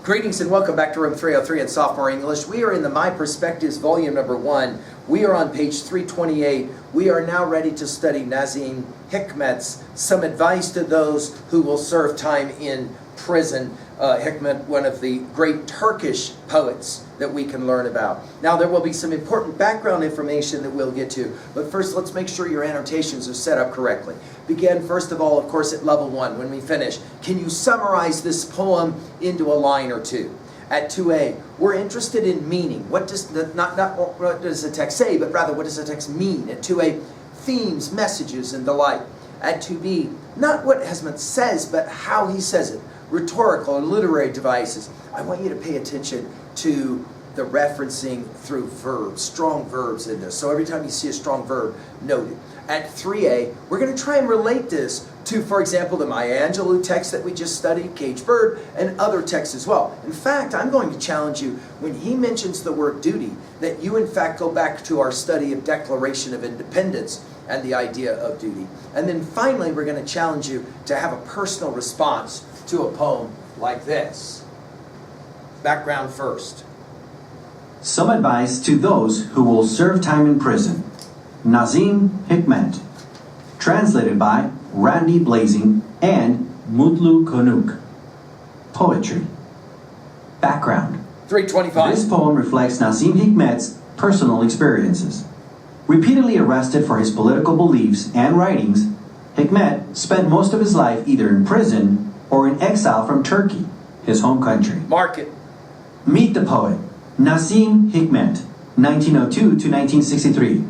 Greetings and welcome back to Room 303 in Sophomore English. We are in the MyPerspectives volume number 1. We are on page 328. We are now ready to study Nazim Hikmet's Some Advice to Those Who Will Serve Time in Prison. Hikmet, one of the great Turkish poets that we can learn about. Now there will be some important background information that we'll get to, but first let's make sure your annotations are set up correctly. Begin first of all, of course, at level 1 when we finish. Can you summarize this poem into a line or two? At 2A, we're interested in meaning. What does not what does the text say, but rather what does the text mean? At 2A, themes, messages, and the like. At 2B, not what Hikmet says, but how he says it. Rhetorical and literary devices. I want you to pay attention to the referencing through verbs, strong verbs in this. So every time you see a strong verb, note it. At 3A, we're going to try and relate this to, for example, the Maya Angelou text that we just studied, Cage Bird, and other texts as well. In fact, I'm going to challenge you, when he mentions the word duty, that you in fact go back to our study of Declaration of Independence and the idea of duty. And then finally, we're going to challenge you to have a personal response to a poem like this. Background first. Some advice to those who will serve time in prison. Nazim Hikmet. Translated by Randy Blazing and Mutlu Konuk. Poetry. Background. 325. This poem reflects Nazim Hikmet's personal experiences. Repeatedly arrested for his political beliefs and writings, Hikmet spent most of his life either in prison or in exile from Turkey, his home country. Mark it. Meet the poet. Nazim Hikmet, 1902 to 1963,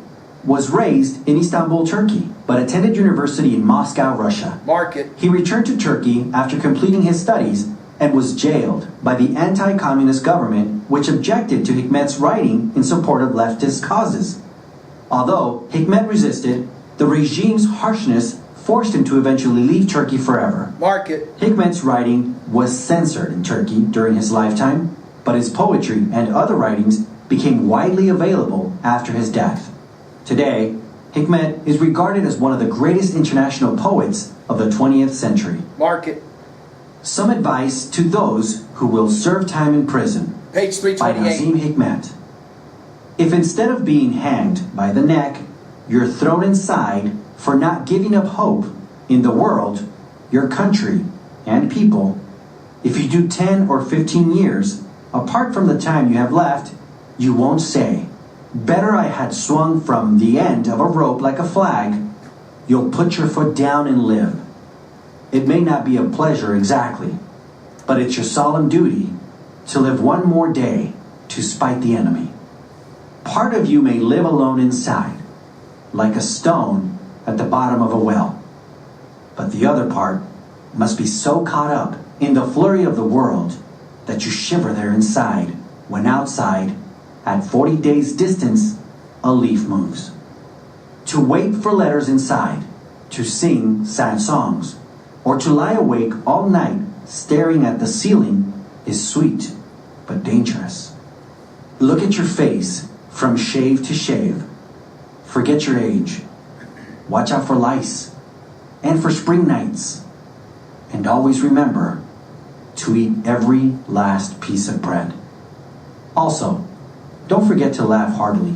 was raised in Istanbul, Turkey, but attended university in Moscow, Russia. Mark it. He returned to Turkey after completing his studies and was jailed by the anti-communist government, which objected to Hikmet's writing in support of leftist causes. Although Hikmet resisted, the regime's harshness forced him to eventually leave Turkey forever. Mark it. Hikmet's writing was censored in Turkey during his lifetime, but his poetry and other writings became widely available after his death. Today, Hikmet is regarded as one of the greatest international poets of the 20th century. Mark it. Some advice to those who will serve time in prison. Page By 328. Nazim Hikmet. If instead of being hanged by the neck, you're thrown inside for not giving up hope in the world, your country, and people, if you do 10 or 15 years, apart from the time you have left, you won't say, "Better I had swung from the end of a rope like a flag." You'll put your foot down and live. It may not be a pleasure exactly, but it's your solemn duty to live one more day to spite the enemy. Part of you may live alone inside, like a stone at the bottom of a well. But the other part must be so caught up in the flurry of the world that you shiver there inside when outside, at 40 days' distance, a leaf moves. To wait for letters inside, to sing sad songs, or to lie awake all night staring at the ceiling is sweet but dangerous. Look at your face from shave to shave. Forget your age. Watch out for lice and for spring nights. And always remember to eat every last piece of bread. Also, don't forget to laugh heartily.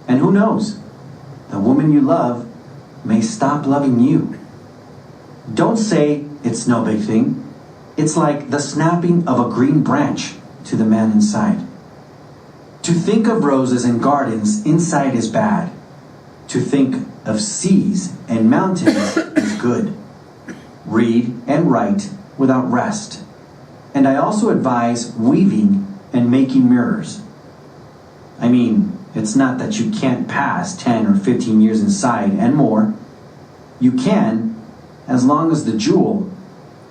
And who knows, the woman you love may stop loving you. Don't say it's no big thing. It's like the snapping of a green branch to the man inside. To think of roses and gardens inside is bad. To think of seas and mountains is good. Read and write without rest. And I also advise weaving and making mirrors. I mean, it's not that you can't pass 10 or 15 years inside and more. You can, as long as the jewel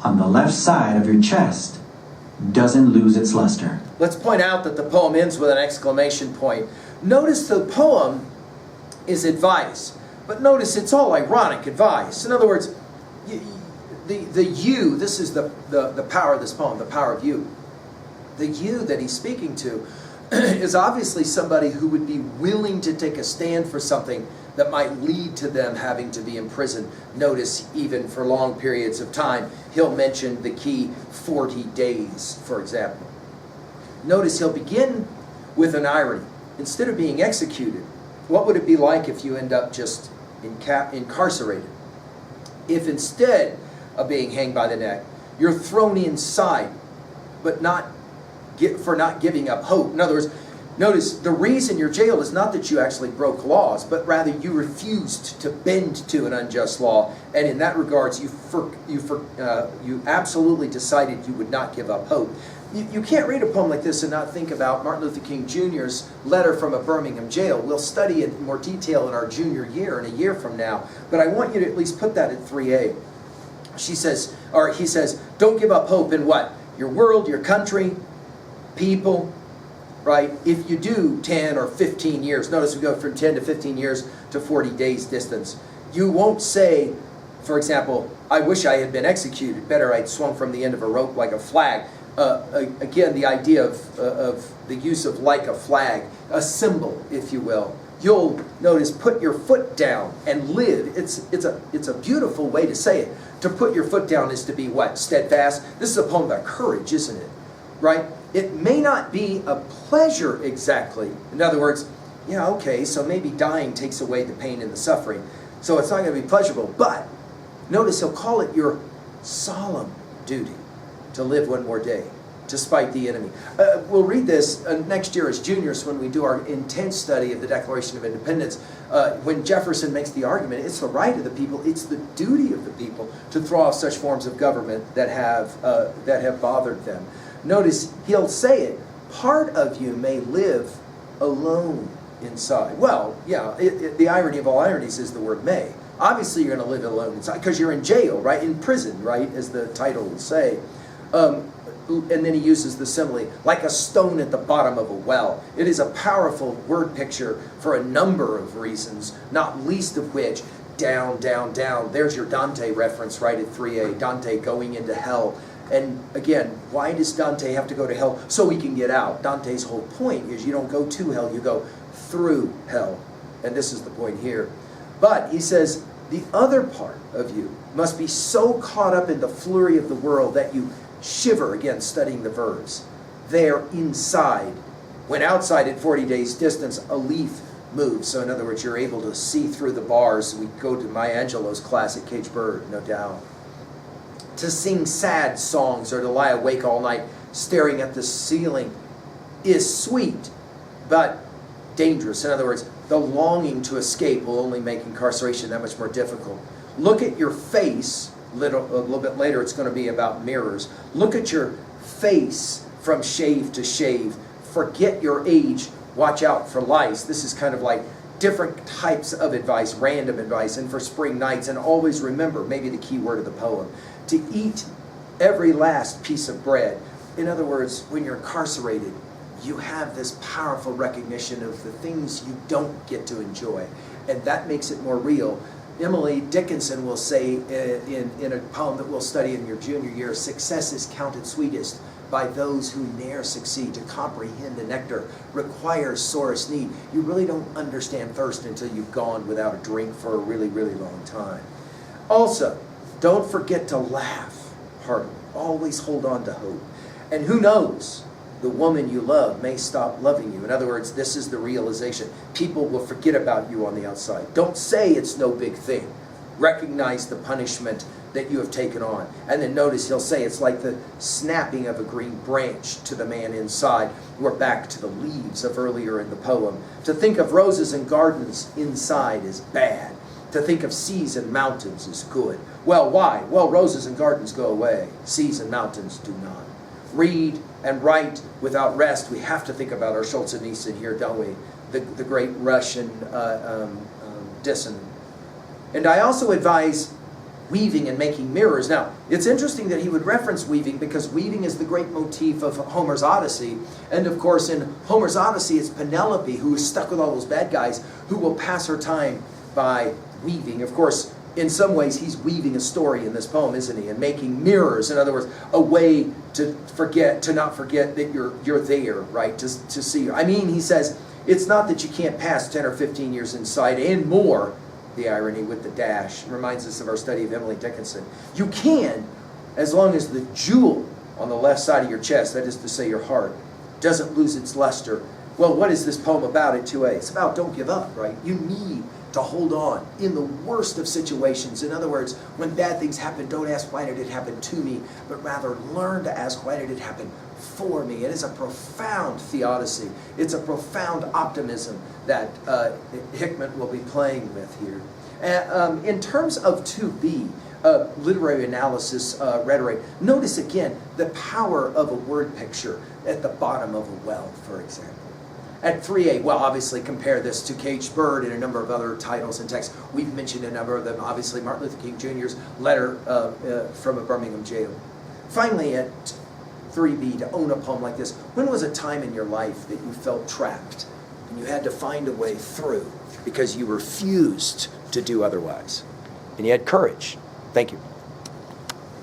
on the left side of your chest doesn't lose its luster. Let's point out that the poem ends with an exclamation point. Notice the poem is advice, but notice it's all ironic advice. In other words, the you, this is the power of this poem, the power of you. The you that he's speaking to is obviously somebody who would be willing to take a stand for something that might lead to them having to be imprisoned. Notice even for long periods of time, he'll mention the key 40 days, for example. Notice he'll begin with an irony. Instead of being executed, what would it be like if you end up just incarcerated? If instead of being hanged by the neck, you're thrown inside, but for not giving up hope. In other words, notice the reason you're jailed is not that you actually broke laws, but rather you refused to bend to an unjust law, and in that regards, you absolutely decided you would not give up hope. You can't read a poem like this and not think about Martin Luther King Jr.'s letter from a Birmingham jail. We'll study it in more detail in our junior year, in a year from now, but I want you to at least put that at 3A. He says, don't give up hope in what? Your world, your country, people, right? If you do 10 or 15 years, notice we go from 10 to 15 years to 40 days distance. You won't say, for example, I wish I had been executed. Better I'd swung from the end of a rope like a flag. Again, the idea of the use of like a flag, a symbol, if you will. You'll notice, put your foot down and live. It's a beautiful way to say it. To put your foot down is to be what? Steadfast. This is a poem about courage, isn't it? Right? It may not be a pleasure exactly. In other words, yeah, okay, so maybe dying takes away the pain and the suffering. So it's not going to be pleasurable. But notice he'll call it your solemn duty to live one more day, despite the enemy. We'll read this next year as juniors when we do our intense study of the Declaration of Independence. When Jefferson makes the argument, it's the right of the people, it's the duty of the people to throw off such forms of government that have bothered them. Notice he'll say it, part of you may live alone inside. Well, yeah, the irony of all ironies is the word may. Obviously you're going to live alone inside because you're in jail, right? In prison, right? As the title will say. And then he uses the simile, like a stone at the bottom of a well. It is a powerful word picture for a number of reasons, not least of which, down, down, down. There's your Dante reference right at 3A, Dante going into hell. And again, why does Dante have to go to hell? So he can get out. Dante's whole point is you don't go to hell, you go through hell. And this is the point here. But he says, the other part of you must be so caught up in the flurry of the world that you shiver, again studying the verbs, there inside. When outside at 40 days distance, a leaf moves. So in other words, you're able to see through the bars. We go to Maya Angelou's class at Cage Bird, no doubt. To sing sad songs or to lie awake all night staring at the ceiling is sweet, but dangerous. In other words, the longing to escape will only make incarceration that much more difficult. Look at your face. A little bit later it's going to be about mirrors. Look at your face from shave to shave. Forget your age. Watch out for lice. This is kind of like different types of advice, random advice, and for spring nights. And always remember, maybe the key word of the poem, to eat every last piece of bread. In other words, when you're incarcerated, you have this powerful recognition of the things you don't get to enjoy. And that makes it more real. Emily Dickinson will say in a poem that we'll study in your junior year, success is counted sweetest by those who ne'er succeed. To comprehend the nectar requires sorest need. You really don't understand thirst until you've gone without a drink for a really, really long time. Also, don't forget to laugh heartily. Always hold on to hope. And who knows? The woman you love may stop loving you. In other words, this is the realization. People will forget about you on the outside. Don't say it's no big thing. Recognize the punishment that you have taken on. And then notice he'll say it's like the snapping of a green branch to the man inside. We're back to the leaves of earlier in the poem. To think of roses and gardens inside is bad. To think of seas and mountains is good. Well, why? Well, roses and gardens go away. Seas and mountains do not. Read and write without rest. We have to think about our Solzhenitsyn here, don't we? The great Russian dissonant. And I also advise weaving and making mirrors. Now, it's interesting that he would reference weaving because weaving is the great motif of Homer's Odyssey. And of course, in Homer's Odyssey, it's Penelope who is stuck with all those bad guys who will pass her time by weaving. Of course, in some ways, he's weaving a story in this poem, isn't he? And making mirrors, in other words, a way to not forget that you're there, right? To see. I mean, he says, It's not that you can't pass 10 or 15 years inside and more, the irony with the dash reminds us of our study of Emily Dickinson. You can, as long as the jewel on the left side of your chest, that is to say your heart, doesn't lose its luster. Well, what is this poem about at 2A? It's about don't give up, right? You need to hold on in the worst of situations. In other words, when bad things happen, don't ask why did it happen to me, but rather learn to ask why did it happen for me. It is a profound theodicy. It's a profound optimism that Hikmet will be playing with here. In terms of 2B, literary analysis, rhetoric, notice again the power of a word picture at the bottom of a well, for example. At 3A, well, obviously compare this to Caged Bird and a number of other titles and texts. We've mentioned a number of them, obviously Martin Luther King Jr.'s letter from a Birmingham jail. Finally, at 3B, to own a poem like this, when was a time in your life that you felt trapped and you had to find a way through because you refused to do otherwise? And you had courage. Thank you.